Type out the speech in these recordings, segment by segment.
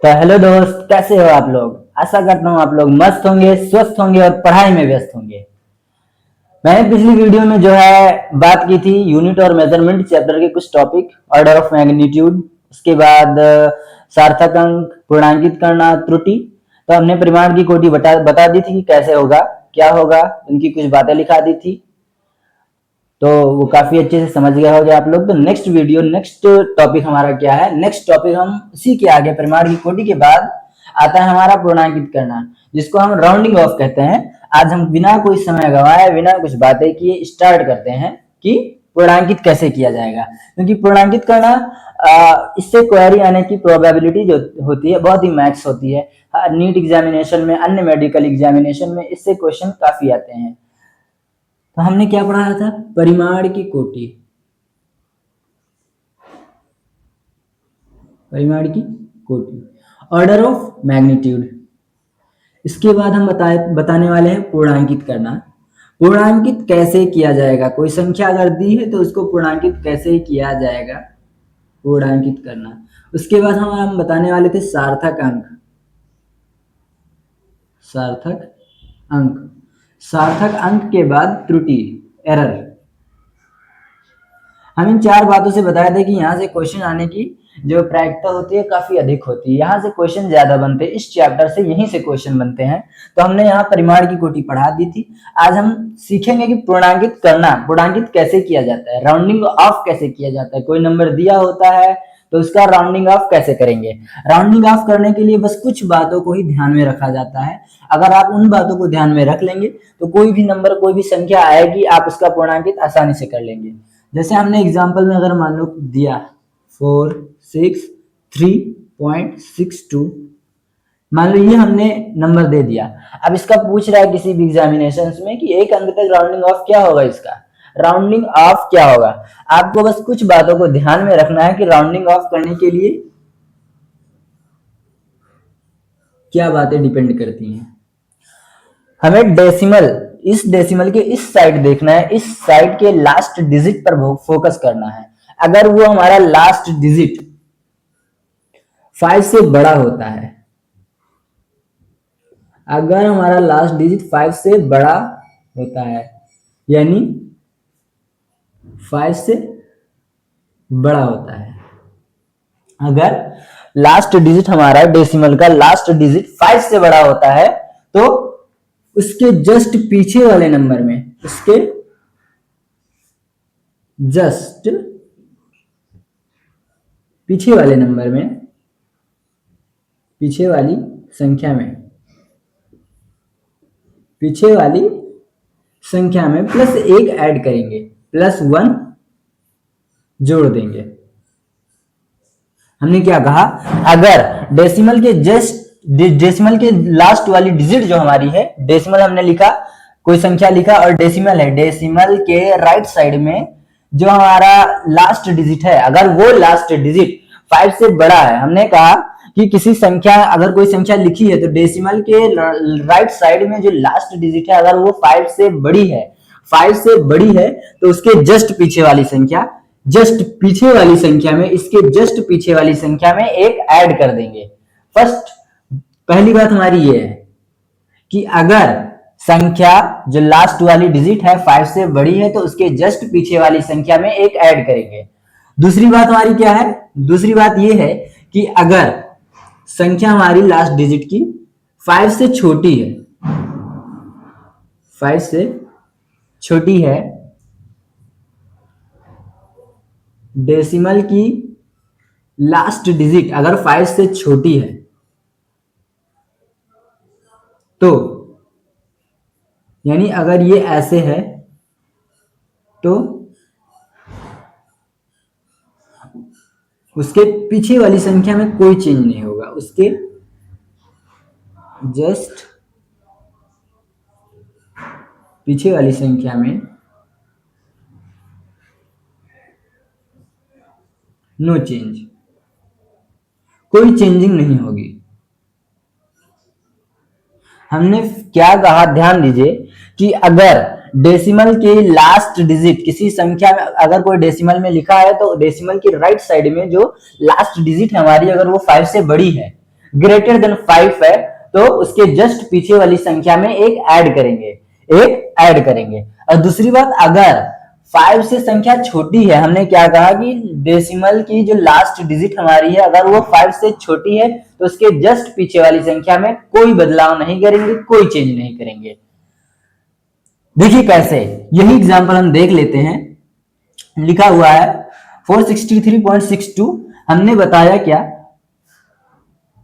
तो हेलो दोस्त, कैसे हो आप लोग। आशा करता हूँ आप लोग मस्त होंगे, स्वस्थ होंगे और पढ़ाई में व्यस्त होंगे। मैंने पिछली वीडियो में जो है बात की थी यूनिट और मेजरमेंट चैप्टर के कुछ टॉपिक, ऑर्डर ऑफ मैग्नीट्यूड, उसके बाद सार्थक अंक, पूर्णांकित करना, त्रुटि। तो हमने परिमाण की कोटि बता दी थी कि कैसे होगा, क्या होगा, उनकी कुछ बातें लिखा दी थी। तो वो काफी अच्छे से समझ गए होंगे आप लोग। तो नेक्स्ट टॉपिक हमारा क्या है। नेक्स्ट टॉपिक हम उसी के आगे परिमाण की कोटि के बाद आता है हमारा पूर्णांकित करना, जिसको हम राउंडिंग ऑफ कहते हैं। आज हम बिना कोई समय गवाए, बिना कुछ बातें किए स्टार्ट करते हैं कि पूर्णांकित कैसे किया जाएगा। क्योंकि पूर्णांकित करना इससे क्वेरी आने की प्रोबेबिलिटी जो होती है बहुत ही मैक्स होती है। नीट एग्जामिनेशन में, अन्य मेडिकल एग्जामिनेशन में इससे क्वेश्चन काफी आते हैं। तो हमने क्या पढ़ा था, परिमाण की कोटि, परिमाण की कोटि, ऑर्डर ऑफ मैग्नीट्यूड। इसके बाद हम बताने वाले हैं पूर्णांकित करना। पूर्णांकित कैसे किया जाएगा, कोई संख्या अगर दी है तो उसको पूर्णांकित कैसे किया जाएगा, पूर्णांकित करना। उसके बाद हम बताने वाले थे सार्थक अंक, सार्थक अंक। सार्थक अंक के बाद त्रुटि, एरर। हम इन चार बातों से बताए थे कि यहाँ से क्वेश्चन आने की जो प्रायिकता होती है काफी अधिक होती है। यहाँ से क्वेश्चन ज्यादा बनते हैं, इस चैप्टर से यहीं से क्वेश्चन बनते हैं। तो हमने यहाँ परिमाण की कोटि पढ़ा दी थी। आज हम सीखेंगे कि पूर्णांकित करना, पूर्णांकित कैसे किया जाता है, राउंडिंग ऑफ कैसे किया जाता है। कोई नंबर दिया होता है तो उसका राउंडिंग ऑफ कैसे करेंगे। राउंडिंग ऑफ करने के लिए बस कुछ बातों को ही ध्यान में रखा जाता है। अगर आप उन बातों को ध्यान में रख लेंगे तो कोई भी नंबर, कोई भी संख्या आएगी, आप उसका पूर्णांकित आसानी से कर लेंगे। जैसे हमने एग्जाम्पल में अगर मान लो दिया 463.62, मान लो ये हमने नंबर दे दिया। अब इसका पूछ रहा है किसी भी एग्जामिनेशन में कि एक अंक तक राउंडिंग ऑफ क्या होगा, इसका राउंडिंग ऑफ क्या होगा। आपको बस कुछ बातों को ध्यान में रखना है कि राउंडिंग ऑफ करने के लिए क्या बातें डिपेंड करती हैं। हमें डेसिमल, इस डेसिमल के इस साइड देखना है, इस साइड के लास्ट डिजिट पर फोकस करना है। अगर वो हमारा लास्ट डिजिट 5 से बड़ा होता है, अगर हमारा लास्ट डिजिट 5 से बड़ा होता है, यानी 5 से बड़ा होता है, अगर लास्ट डिजिट हमारा डेसिमल का लास्ट डिजिट 5 से बड़ा होता है तो उसके जस्ट पीछे वाले नंबर में, उसके जस्ट पीछे वाले नंबर में, पीछे वाली संख्या में, पीछे वाली संख्या में +1 ऐड करेंगे, +1 जोड़ देंगे। हमने क्या कहा, अगर डेसिमल के लास्ट वाली डिजिट जो हमारी है, डेसिमल हमने लिखा, कोई संख्या लिखा और डेसिमल है, डेसिमल के राइट साइड में जो हमारा लास्ट डिजिट है, अगर वो लास्ट डिजिट 5 से बड़ा है, हमने कहा कि किसी संख्या, अगर कोई संख्या लिखी है तो डेसिमल के राइट साइड में जो लास्ट डिजिट है अगर वो 5 से बड़ी है, 5 से बड़ी है तो उसके जस्ट पीछे वाली संख्या, जस्ट पीछे वाली संख्या में, इसके जस्ट पीछे वाली संख्या में 1 ऐड कर देंगे। पहली बात हमारी ये है कि अगर संख्या जो लास्ट वाली डिजिट है 5 से बड़ी है तो उसके जस्ट पीछे वाली संख्या में 1 ऐड करेंगे। दूसरी बात हमारी क्या है, दूसरी बात ये है कि अगर संख्या हमारी लास्ट डिजिट की 5 से छोटी है, 5 से छोटी है, डेसिमल की लास्ट डिजिट अगर 5 से छोटी है तो, यानी अगर ये ऐसे है तो उसके पीछे वाली संख्या में कोई चेंज नहीं होगा, उसके जस्ट पीछे वाली संख्या में नो चेंज, कोई चेंजिंग नहीं होगी। हमने क्या कहा, ध्यान दीजिए कि अगर डेसिमल के लास्ट डिजिट किसी संख्या में, अगर कोई डेसिमल में लिखा है तो डेसिमल की राइट साइड में जो लास्ट डिजिट है हमारी, अगर वो 5 से बड़ी है ग्रेटर देन 5 है तो उसके जस्ट पीछे वाली संख्या में एक ऐड करेंगे। और दूसरी बात, अगर 5 से संख्या छोटी है, हमने क्या कहा कि डेसिमल की जो लास्ट डिजिट हमारी है अगर वो 5 से छोटी है तो उसके जस्ट पीछे वाली संख्या में कोई बदलाव नहीं करेंगे, कोई चेंज नहीं करेंगे। देखिए कैसे, यही एग्जांपल हम देख लेते हैं। लिखा हुआ है 463.62। हमने बताया क्या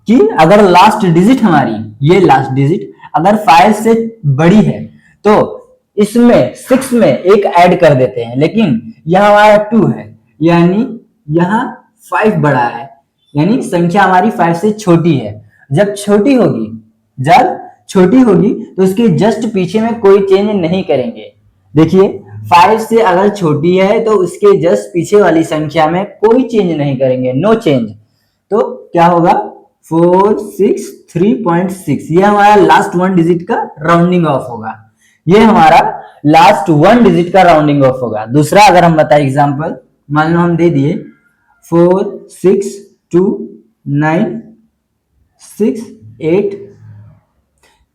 कि अगर लास्ट डिजिट हमारी, ये लास्ट डिजिट अगर 5 से बड़ी है तो इसमें 6 में एक ऐड कर देते हैं, लेकिन यहां हमारा 2 है यानी यहां 5 बड़ा है, यानी संख्या हमारी 5 से छोटी है। जब छोटी होगी तो उसके जस्ट पीछे में कोई चेंज नहीं करेंगे। देखिए 5 से अगर छोटी है तो उसके जस्ट पीछे वाली संख्या में कोई चेंज नहीं करेंगे, नो चेंज। तो क्या होगा 463.6, ये हमारा लास्ट वन डिजिट का राउंडिंग ऑफ होगा। ये हमारा लास्ट वन डिजिट का राउंडिंग ऑफ होगा। दूसरा अगर हम बताए एग्जांपल, मान लो हम दे दिए 4629668,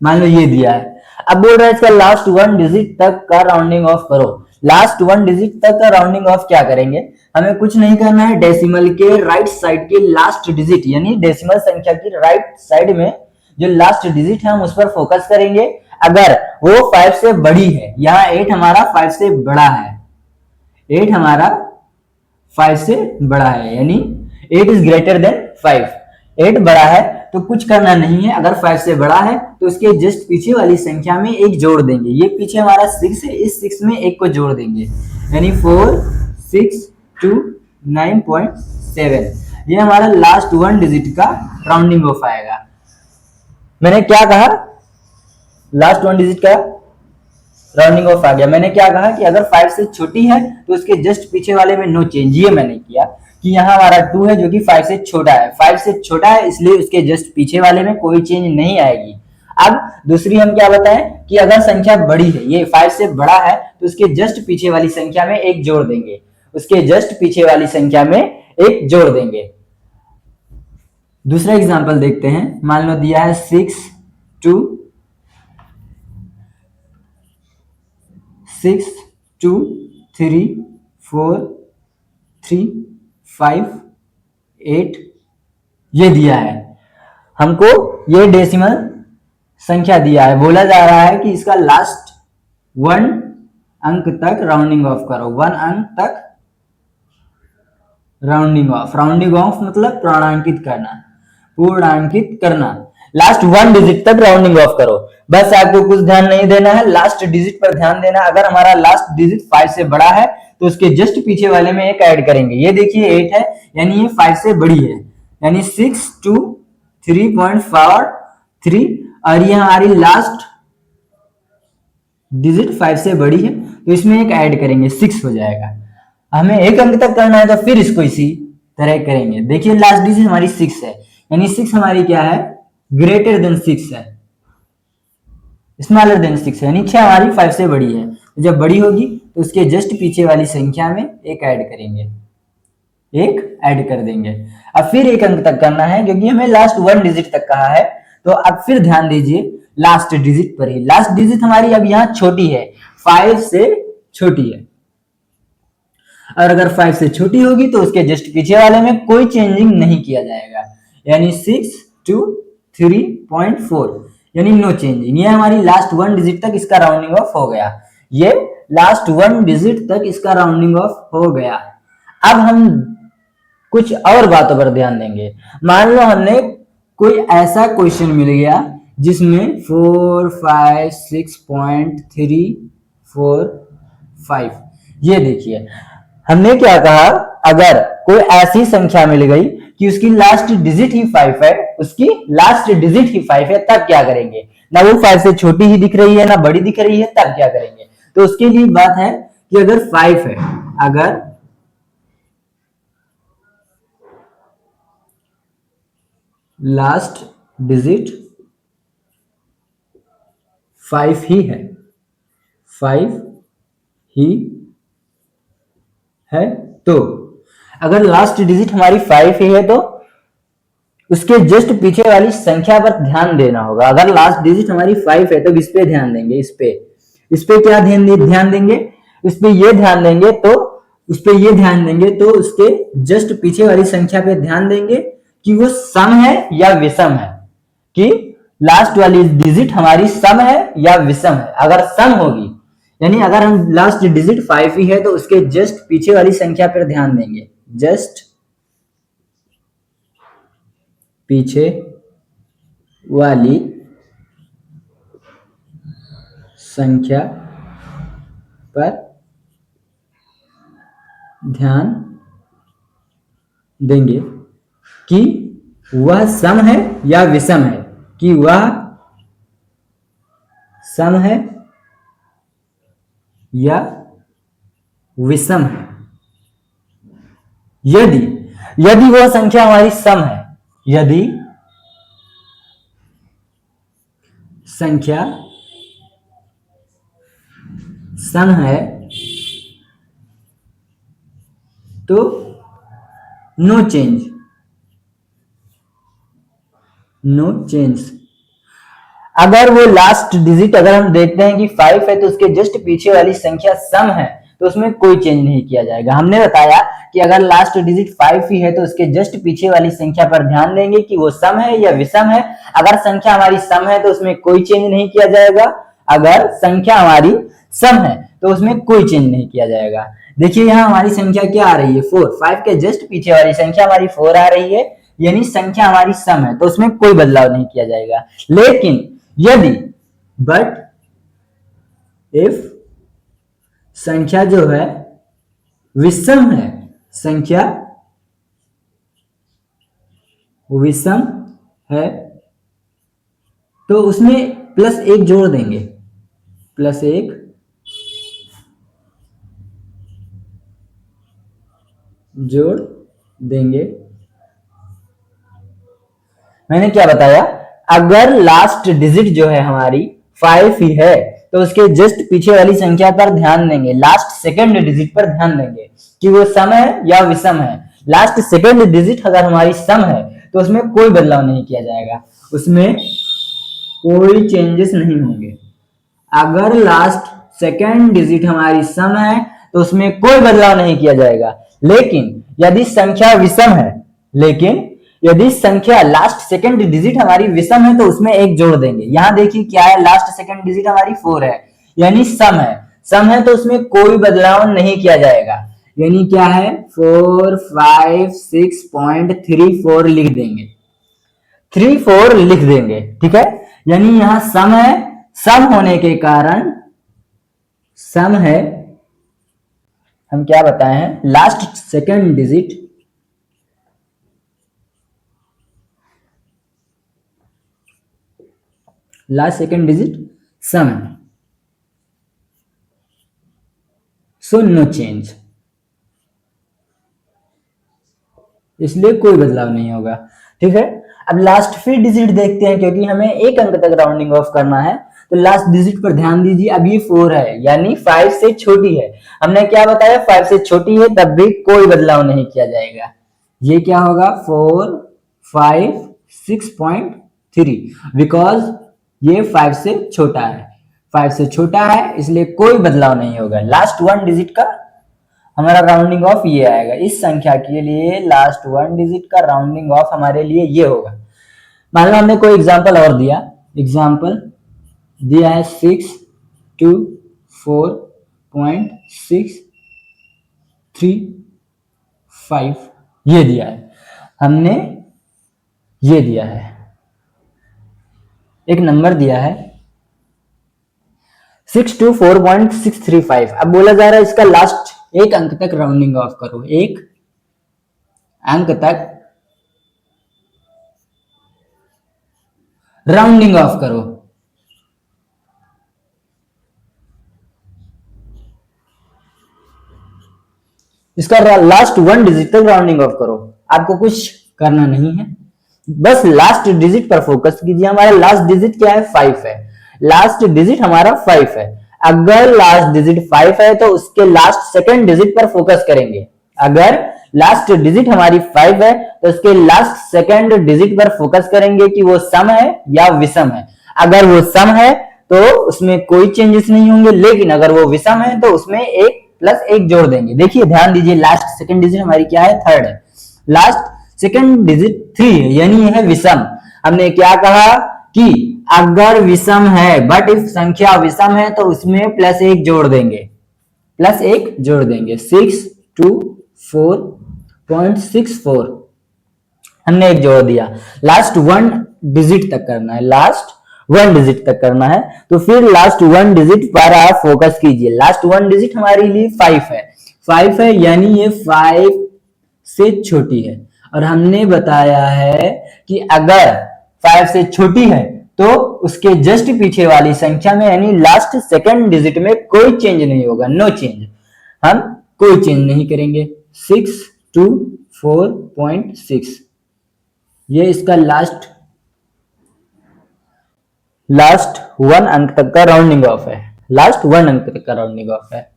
मान लो ये दिया है। अब बोल रहा है इसका लास्ट वन डिजिट तक का राउंडिंग ऑफ करो। लास्ट वन डिजिट तक का राउंडिंग ऑफ क्या करेंगे, हमें कुछ नहीं करना है, डेसिमल के राइट साइड के लास्ट डिजिट यानी डेसिमल संख्या की राइट साइड में जो लास्ट डिजिट है हम उस पर फोकस करेंगे। अगर वो 5 से बड़ी है, यहाँ 8 हमारा 5 से बड़ा है, 8 हमारा 5 से बड़ा है यानी 8 इज ग्रेटर देन 5, 8 बड़ा है तो कुछ करना नहीं है। अगर 5 से बड़ा है तो उसके जस्ट पीछे वाली संख्या में एक जोड़ देंगे। ये पीछे हमारा 6 है, इस 6 में एक को जोड़ देंगे यानी 462.9.7। ये हमारा लास्ट वन डिजिट का राउंडिंग ऑफ आएगा। मैंने क्या कहा, लास्ट वन डिजिट का राउंडिंग ऑफ आ गया। मैंने क्या कहा कि अगर 5 से छोटी है तो उसके जस्ट पीछे वाले में नो चेंज। ये मैंने किया कि यहाँ हमारा 2 है जो कि 5 से छोटा है, 5 से छोटा है इसलिए उसके जस्ट पीछे वाले में कोई चेंज नहीं आएगी। अब दूसरी हम क्या बताएं कि अगर संख्या बड़ी है, ये 5 से बड़ा है तो उसके जस्ट पीछे वाली संख्या में एक जोड़ देंगे, उसके जस्ट पीछे वाली संख्या में एक जोड़ देंगे। दूसरा एग्जांपल देखते हैं। मान लो दिया है 62345 ये दिया है हमको, ये डेसिमल संख्या दिया है। बोला जा रहा है कि इसका लास्ट वन अंक तक राउंडिंग ऑफ करो, 1 अंक तक राउंडिंग ऑफ मतलब पूर्णांकित करना, लास्ट वन डिजिट तक राउंडिंग ऑफ करो। बस आपको कुछ ध्यान नहीं देना है, लास्ट डिजिट पर ध्यान देना। अगर हमारा लास्ट डिजिट 5 से बड़ा है तो उसके जस्ट पीछे वाले में एक ऐड करेंगे। ये देखिए 8 है यानी ये 5 से बड़ी है यानी 623.43 और ये हमारी लास्ट डिजिट 5 से बड़ी है तो इसमें एक ऐड करेंगे, 6 हो जाएगा। हमें एक अंक तक करना है तो फिर इसको इसी तरह करेंगे। देखिए लास्ट डिजिट हमारी 6 है यानी 6 हमारी क्या है, ग्रेटर देन 6 है, स्मॉलर देन 6 है यानी 6 हमारी 5 से बड़ी है। तो जब बड़ी होगी तो उसके जस्ट पीछे वाली संख्या में एक ऐड कर देंगे। अब फिर एक अंक तक करना है क्योंकि हमें लास्ट वन डिजिट तक कहा है। तो अब फिर ध्यान दीजिए लास्ट डिजिट पर ही। लास्ट डिजिट हमारी अब यहाँ छोटी है, 5 से छोटी है, और अगर 5 से छोटी होगी तो उसके जस्ट पीछे वाले में कोई चेंजिंग नहीं किया जाएगा यानी 623.4 यानी नो चेंजिंग। ये हमारी लास्ट वन डिजिट तक इसका राउंडिंग ऑफ हो गया। ये लास्ट वन डिजिट तक इसका राउंडिंग ऑफ हो गया। अब हम कुछ और बातों पर ध्यान देंगे। मान लो हमने कोई ऐसा क्वेश्चन मिल गया जिसमें 456.345, ये देखिए हमने क्या कहा, अगर कोई ऐसी संख्या मिल गई कि उसकी लास्ट डिजिट ही 5 है, तब क्या करेंगे, ना वो 5 से छोटी ही दिख रही है ना बड़ी दिख रही है, तब क्या करेंगे। तो उसके लिए बात है कि अगर 5 है, अगर लास्ट डिजिट 5 ही है तो अगर लास्ट डिजिट हमारी 5 ही है तो उसके जस्ट पीछे वाली संख्या पर ध्यान देना होगा। अगर लास्ट डिजिट हमारी 5 है तो इस पे ध्यान देंगे, इस पे क्या ध्यान देंगे, इस पे ये ध्यान देंगे, तो उस पे ये ध्यान देंगे, तो उसके जस्ट पीछे वाली संख्या पे ध्यान देंगे कि वो सम है या विषम है, कि लास्ट वाली डिजिट हमारी सम है या विषम है। अगर सम होगी, यानी अगर हम लास्ट डिजिट 5 ही है तो उसके जस्ट पीछे वाली संख्या पर ध्यान देंगे, जस्ट पीछे वाली संख्या पर ध्यान देंगे कि वह सम है या विषम है, कि वह सम है या विषम है। यदि वह संख्या हमारी सम है, यदि संख्या सम है तो नो चेंज, अगर वो लास्ट डिजिट अगर हम देखते हैं कि 5 है तो उसके जस्ट पीछे वाली संख्या सम है तो उसमें कोई चेंज नहीं किया जाएगा। हमने बताया कि अगर लास्ट डिजिट 5 ही है तो उसके जस्ट पीछे वाली संख्या पर ध्यान देंगे कि वो सम है या विषम है। अगर संख्या हमारी सम है तो उसमें कोई चेंज नहीं किया जाएगा, अगर संख्या हमारी सम है तो उसमें कोई चेंज नहीं किया जाएगा। देखिए यहाँ हमारी संख्या क्या आ रही है, 4, 5 के जस्ट पीछे वाली संख्या हमारी 4 आ रही है, यानी संख्या हमारी सम है तो उसमें कोई बदलाव नहीं किया जाएगा। लेकिन यदि इफ संख्या जो है विषम है, संख्या विषम है तो उसमें +1 जोड़ देंगे, +1 जोड़ देंगे। मैंने क्या बताया, अगर लास्ट डिजिट जो है हमारी 5 ही है तो उसके जस्ट पीछे वाली संख्या पर ध्यान देंगे, लास्ट सेकंड डिजिट पर ध्यान देंगे कि वो सम है या विषम है। लास्ट सेकंड डिजिट अगर हमारी सम है तो उसमें कोई बदलाव नहीं किया जाएगा, उसमें कोई चेंजेस नहीं होंगे। अगर लास्ट सेकंड डिजिट हमारी सम है तो उसमें कोई बदलाव नहीं किया जाएगा। लेकिन यदि संख्या विषम है, यदि संख्या लास्ट सेकंड डिजिट हमारी विषम है तो उसमें 1 जोड़ देंगे। यहां देखिए क्या है, लास्ट सेकंड डिजिट हमारी 4 है यानी सम है तो उसमें कोई बदलाव नहीं किया जाएगा, यानी क्या है 456.34 लिख देंगे, 34 लिख देंगे, ठीक है। यानी यहां सम है, सम होने के कारण सम है, हम क्या बताए हैं, लास्ट सेकंड डिजिट सम है, सो नो चेंज, इसलिए कोई बदलाव नहीं होगा, ठीक है। अब लास्ट फिर डिजिट देखते हैं, क्योंकि हमें 1 अंक तक राउंडिंग ऑफ करना है तो लास्ट डिजिट पर ध्यान दीजिए। अब ये 4 है यानी 5 से छोटी है, हमने क्या बताया 5 से छोटी है तब भी कोई बदलाव नहीं किया जाएगा। ये क्या होगा 456.3 बिकॉज ये 5 से छोटा है, 5 से छोटा है इसलिए कोई बदलाव नहीं होगा। लास्ट 1 डिजिट का हमारा राउंडिंग ऑफ ये आएगा, इस संख्या के लिए लास्ट 1 डिजिट का राउंडिंग ऑफ हमारे लिए ये होगा। मान लो हमने कोई एग्जांपल और दिया, एग्जांपल दिया है 624.635 ये दिया है, हमने ये दिया है, एक नंबर दिया है 624.635। अब बोला जा रहा है इसका लास्ट 1 अंक तक राउंडिंग ऑफ करो, 1 अंक तक राउंडिंग ऑफ करो। इसका लास्ट 1 डिजिट तक राउंडिंग ऑफ करो, आपको कुछ करना नहीं है, बस लास्ट डिजिट पर फोकस कीजिए। हमारा लास्ट डिजिट क्या है 5 है, लास्ट डिजिट हमारा 5 है। अगर लास्ट डिजिट 5 है तो उसके लास्ट सेकंड डिजिट पर फोकस करेंगे, अगर लास्ट डिजिट हमारी 5 है तो इसके लास्ट सेकंड डिजिट पर फोकस करेंगे कि वो सम है या विषम है। अगर वो सम है तो उसमें कोई चेंजेस नहीं होंगे, लेकिन अगर वो विषम है तो उसमें एक प्लस एक जोड़ देंगे। देखिए ध्यान दीजिए, लास्ट सेकंड डिजिट हमारी क्या है, थर्ड है, लास्ट सेकंड डिजिट 3 है, यानी यह है विषम। हमने क्या कहा कि अगर विषम है, बट इफ संख्या विषम है तो उसमें प्लस एक जोड़ देंगे, प्लस एक जोड़ देंगे, 624.64 हमने एक जोड़ दिया। लास्ट वन डिजिट तक करना है, लास्ट वन डिजिट तक करना है, तो फिर लास्ट वन डिजिट पर आप फोकस कीजिए। लास्ट वन डिजिट हमारे लिए 5 है, 5 है यानी ये 5 से छोटी है, और हमने बताया है कि अगर 5 से छोटी है तो उसके जस्ट पीछे वाली संख्या में यानी लास्ट सेकंड डिजिट में कोई चेंज नहीं होगा, नो चेंज, हम कोई चेंज नहीं करेंगे। 624.6 ये इसका लास्ट वन अंक तक का राउंडिंग ऑफ है, लास्ट वन अंक तक का राउंडिंग ऑफ है।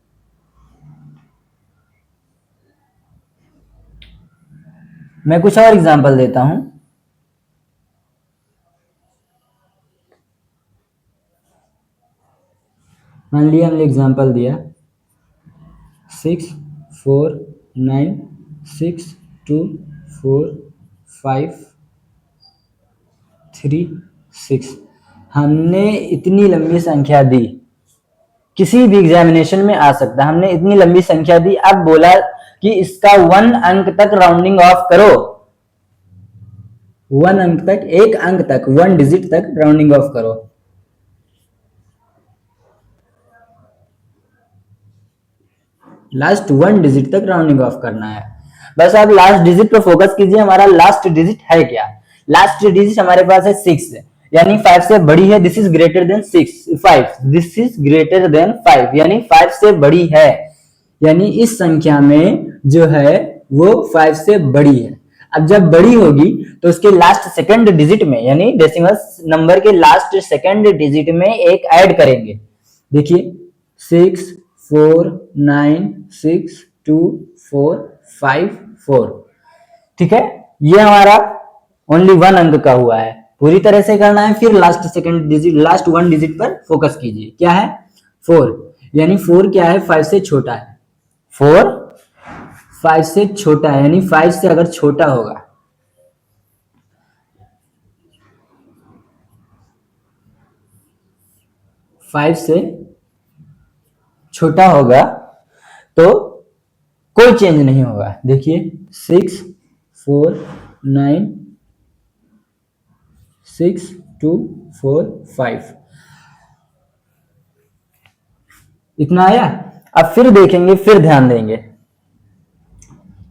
मैं कुछ और एग्जांपल देता हूं। मान लिया हमने एग्जांपल दिया 649624536। हमने इतनी लंबी संख्या दी, किसी भी एग्जामिनेशन में आ सकता है, हमने इतनी लंबी संख्या दी, अब बोला कि इसका वन अंक तक राउंडिंग ऑफ करो, वन अंक तक, एक अंक तक, वन डिजिट तक राउंडिंग ऑफ करो। लास्ट वन डिजिट तक राउंडिंग ऑफ करना है, बस आप लास्ट डिजिट पर फोकस कीजिए। हमारा लास्ट डिजिट है क्या, लास्ट डिजिट हमारे पास है 6, यानी 5 से बड़ी है, this is greater than 5, this is greater than 5 यानी 5 से बड़ी है, यानी इस संख्या में जो है वो 5 से बड़ी है। अब जब बड़ी होगी तो उसके लास्ट सेकंड डिजिट में यानी डेसिमल नंबर के लास्ट सेकंड डिजिट में एक ऐड करेंगे। देखिए 6496254, ठीक है, ये हमारा ओनली वन अंक का हुआ है, पूरी तरह से करना है। फिर last second digit, last one digit पर फोकस कीजिए, क्या है 4, यानी 4 क्या है, 5 से छोटा है, 4 5 से छोटा है, यानी 5 से अगर छोटा होगा, 5 से छोटा होगा तो कोई चेंज नहीं होगा। देखिए 6496245 इतना आया। अब फिर देखेंगे, फिर ध्यान देंगे,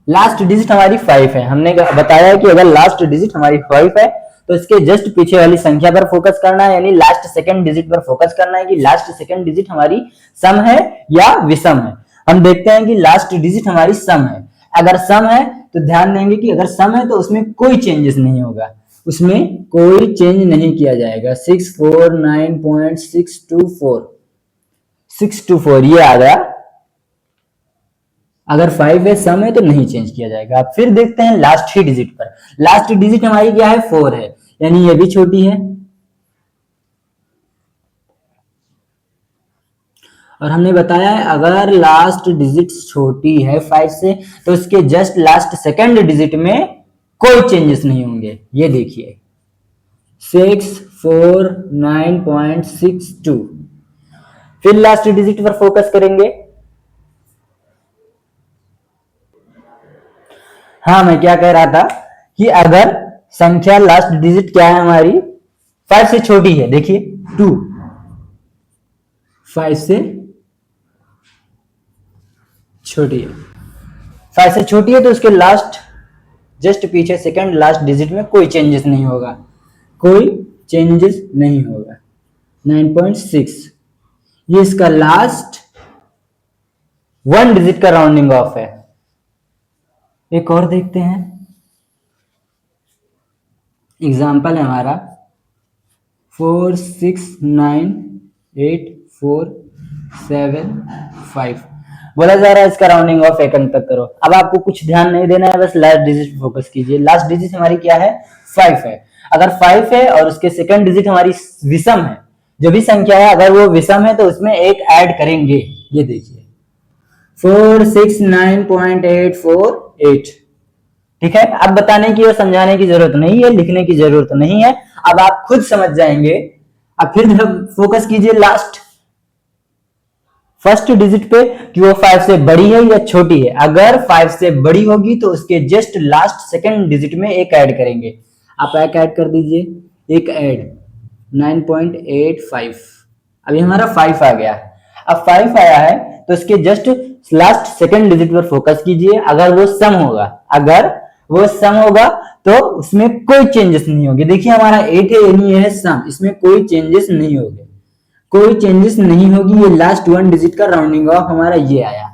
लास्ट डिजिट हमारी 5 है, हमने बताया कि अगर लास्ट डिजिट हमारी 5 है तो इसके जस्ट पीछे वाली संख्या पर फोकस करना है, यानी लास्ट सेकंड डिजिट पर फोकस करना है कि लास्ट सेकंड डिजिट हमारी सम है या विषम है। हम देखते हैं कि लास्ट डिजिट हमारी सम है, अगर सम है तो ध्यान देंगे कि अगर सम है तो उसमें कोई चेंजेस नहीं होगा, उसमें कोई चेंज नहीं किया जाएगा। 649.624 ये आ गया, अगर 5 है, सम है तो नहीं चेंज किया जाएगा। अब फिर देखते हैं लास्ट ही डिजिट पर, लास्ट डिजिट हमारी क्या है 4 है, यानी ये भी छोटी है, और हमने बताया है अगर लास्ट डिजिट छोटी है 5 से तो इसके जस्ट लास्ट सेकंड डिजिट में कोई चेंजेस नहीं होंगे। ये देखिए 649.62, फिर लास्ट डिजिट पर फोकस करेंगे। हाँ, मैं क्या कह रहा था कि अगर संख्या लास्ट डिजिट क्या है हमारी 5 से छोटी है, देखिए 2, 5 से छोटी है, 5 से छोटी है तो उसके लास्ट जस्ट पीछे सेकंड लास्ट डिजिट में कोई चेंजेस नहीं होगा, कोई चेंजेस नहीं होगा। 9.6 ये इसका लास्ट वन डिजिट का राउंडिंग ऑफ है। एक और देखते हैं, एग्जाम्पल है हमारा 4698475। बोला जा रहा है इसका राउंडिंग ऑफ एक अंक तक करो। अब आपको कुछ ध्यान नहीं देना है, बस लास्ट डिजिट फोकस कीजिए। लास्ट डिजिट हमारी क्या है? 5 है। अगर 5 है और उसके सेकंड डिजिट हमारी विषम है, जो भी संख्या है अगर वो विषम है तो उसमें एक ऐड करेंगे। ये देखिए 469.848। ठीक है, अब बताने की और समझाने की जरूरत नहीं है, लिखने की जरूरत नहीं है, अब आप खुद समझ जाएंगे। अब फिर जब फोकस कीजिए लास्ट फर्स्ट डिजिट पे कि वो 5 से बड़ी है या छोटी है। अगर 5 से बड़ी होगी तो उसके जस्ट लास्ट सेकंड डिजिट में एक ऐड करेंगे। आप एक ऐड कर दीजिए, एक ऐड 9.85। अभी हमारा 5 आ गया। अब 5 आया है तो इसके जस्ट लास्ट सेकंड डिजिट पर फोकस कीजिए। अगर वो सम होगा, अगर वो सम होगा तो उसमें कोई चेंजेस नहीं होगी। देखिए हमारा 8 है, यानी ये है सम, इसमें कोई चेंजेस नहीं होंगे, कोई चेंजेस नहीं होगी। ये लास्ट वन डिजिट का राउंडिंग ऑफ हमारा ये आया,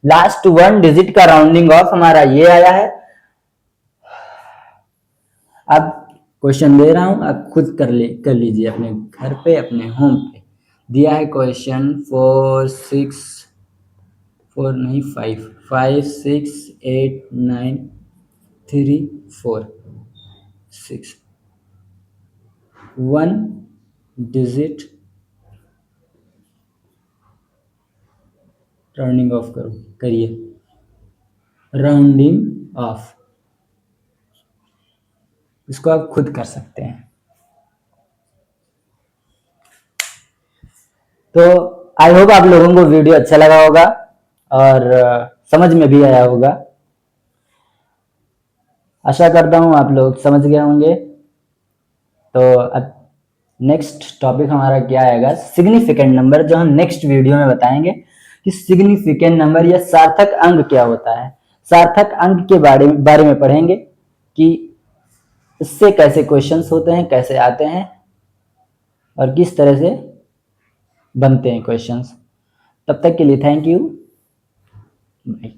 लास्ट वन डिजिट का राउंडिंग ऑफ हमारा ये आया है। अब क्वेश्चन दे रहा हूं, आप खुद कर लीजिए अपने घर पे, अपने होम पे। दिया है क्वेश्चन 4 6 4 नहीं 5 5 6 8 9 3 4 6 वन डिजिट राउंडिंग ऑफ करो, करिए राउंडिंग ऑफ। इसको आप खुद कर सकते हैं। तो आई होप आप लोगों को वीडियो अच्छा लगा होगा और समझ में भी आया होगा। आशा करता हूं आप लोग समझ गए होंगे। तो अब नेक्स्ट टॉपिक हमारा क्या आएगा? सिग्निफिकेंट नंबर, जो हम नेक्स्ट वीडियो में बताएंगे कि सिग्निफिकेंट नंबर या सार्थक अंक क्या होता है। सार्थक अंक के बारे में पढ़ेंगे कि इससे कैसे क्वेश्चंस होते हैं, कैसे आते हैं और किस तरह से बनते हैं क्वेश्चंस। तब तक के लिए थैंक यू, बाय।